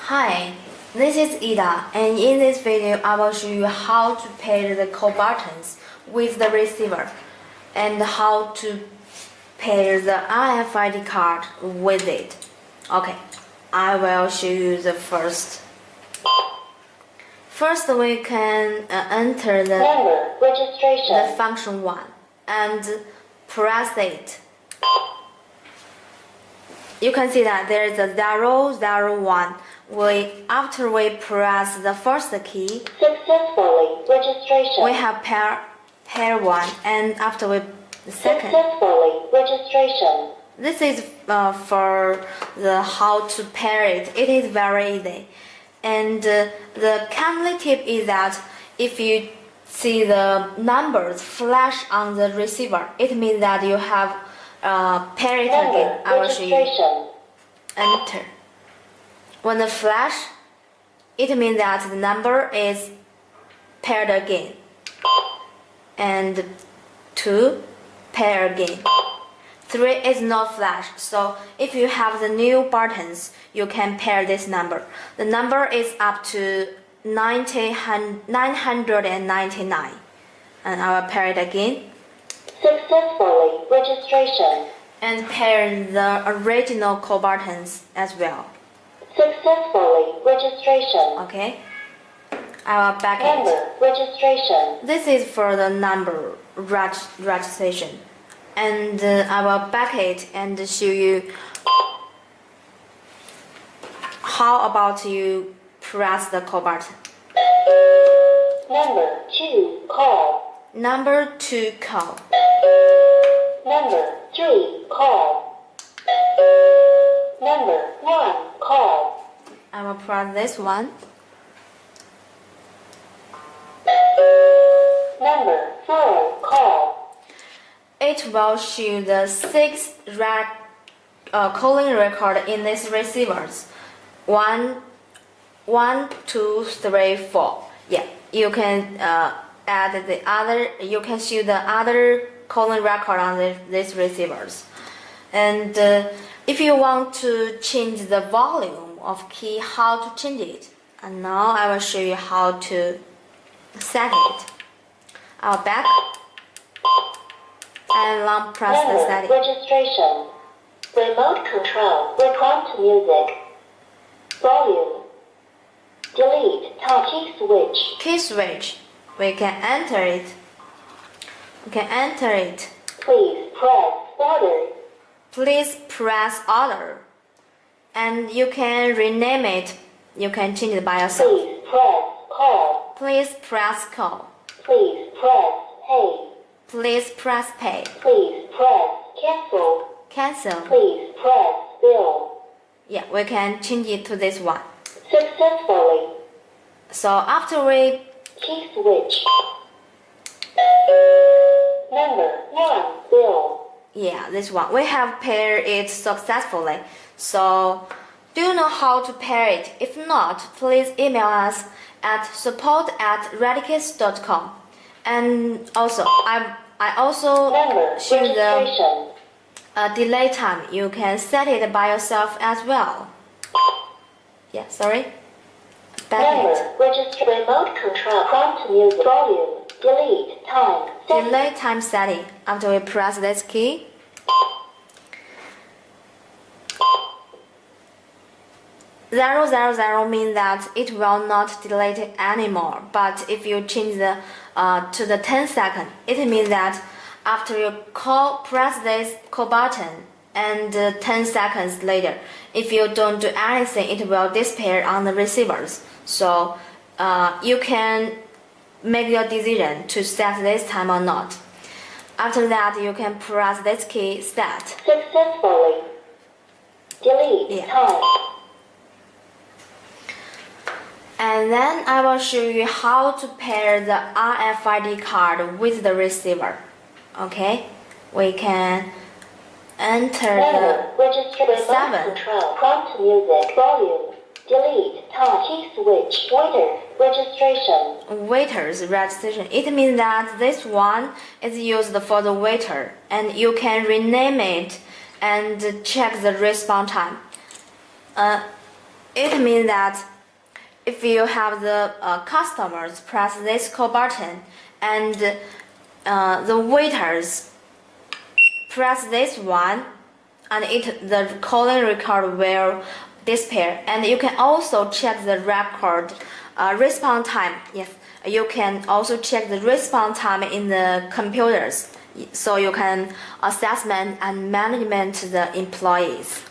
Hi, this is Ida, and in this video I will show you how to pair the call buttons with the receiver and how to pair the RFID card with it. Okay, I will show you the first. First we can enter the Number registration. the function 1 and press it. You can see that there is a 001. After we press the first key, Successfully registration. we have pair 1, and after we the second. Successfully registration. This is for the how to pair it. It is very easy, and the kindly tip is that if you see the numbers flash on the receiver, it means that you have pair it again. I will show you. Enter. When the flash, it means that the number is paired again. And 2, pair again. 3 is not flash, so if you have the new buttons, you can pair this number. The number is up to 999. And I will pair it again. Successfully registration. And pair the original call buttons as well. Successfully registration. Okay? I will back Number it. registration. This is for the number registration. And I will back it and show you how about you press the call button. Number 2 call. Number 2 call. Number 3 call. Number 1 call. I will press this one. Number 4 call. It will show the 6 calling record in these receivers. 1, 2, 3, 4. Yeah, you can add the other. You can show the other calling record on these receivers. And if you want to change the volume of key, how to change it? And now I will show you how to set it. I'll back and long press the Number setting. registration. Remote control. Prompt music. Volume. Delete. Key switch. Key switch. We can enter it. We can enter it. Please press order. Please press order. And you can rename it. You can change it by yourself. Please press call. Please press call. Please press pay. Please press pay. Please press cancel. Cancel. Please press bill. Yeah, we can change it to this one. Successfully. So after we Key switch. Number 1 bill. yeah, this one. We have paired it successfully. So, do you know how to pair it? If not, please email us at support@retekess.com. And also, I also Number show the registration. delay time. You can set it by yourself as well. Yeah, sorry. Back Number it. register. Remote control. Prompt music. Volume. Delete. Time. Delay time setting. After we press this key, (000) means that it will not delete it anymore. But if you change the to the 10 second, it means that after you press this call button, and 10 seconds later, if you don't do anything, it will disappear on the receivers. So you can make your decision to set this time or not. After that, you can press this key set. Successfully. Delete. Yeah. Time. And then I will show you how to pair the RFID card with the receiver. Okay, we can enter Number the register. Remote 7. control. Prompt music. Volume. Delete. Time. Key switch. Waiter. Registration. waiter's registration. It means that this one is used for the waiter, and you can rename it and check the response time. It means that if you have the customers press this call button and the waiters press this one, and the calling record will disappear. And you can also check the record response time. Yes, you can also check the response time in the computers, so you can assessment and management the employees.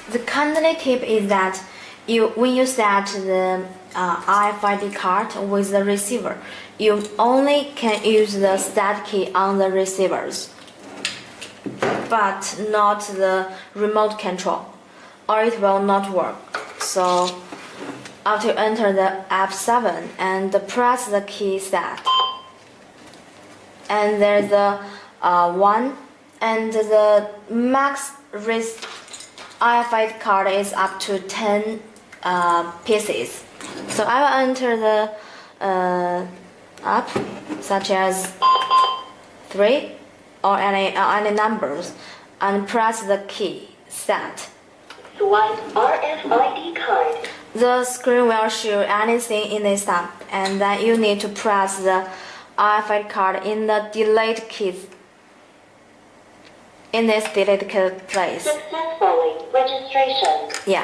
The kindly tip is that when you set the RFID card with the receiver, you only can use the stat key on the receivers, but not the remote control, or it will not work. So after you enter the F7 and press the key set, and there's the 1, and the max RFID card is up to 10 pieces. So I will enter the up, such as 3 or any numbers, and press the key set. Swipe RFID card. The screen will show anything in this tab, and then you need to press the RFID card in the delete keys. In this delete key place. Successfully registration. Yeah.